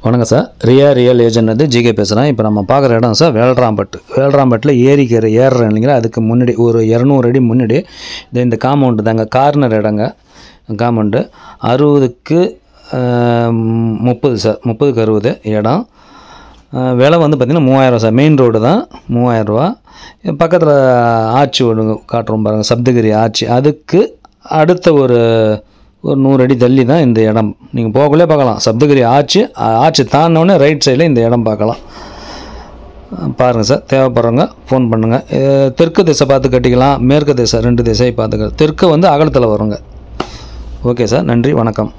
வணக்கம் sir. Real agent வந்து GK பேசுகிறேன். இப்போ நம்ம பார்க்குற இடம் சார் வேல்ராம்பட்டில் ஏரிக்கரை ஏறுறேன் இல்லைங்களா, அதுக்கு முன்னாடி ஒரு 200 அடி முன்னாடி இந்த காம்பவுண்டு தாங்க, கார்னர் இடங்க. காம்பவுண்டு 60க்கு 30 சார், 30க்கு 60 இடம். விலை வந்து பார்த்திங்கன்னா 3000 சார். மெயின் ரோடு தான், 3000 ரூபா. பக்கத்தில் ஆட்சி ஒன்று காட்டுறோம் பாருங்கள், சப்தகிரி ஆட்சி. அதுக்கு அடுத்த ஒரு 100 அடி தள்ளி தான் இந்த இடம். நீங்கள் போகக்குள்ளே பார்க்கலாம், சப்தகிரி ஆட்சி தாண்டினோடனே ரைட் சைடில் இந்த இடம் பார்க்கலாம். பாருங்கள் சார், தேவைப்படுறவங்க ஃபோன் பண்ணுங்கள். தெற்கு திசை பார்த்து கட்டிக்கலாம், மேற்கு திசை 2 திசை பார்த்துக்க. தெற்கு வந்து அகலத்தில் வருங்க. ஓகே சார், நன்றி, வணக்கம்.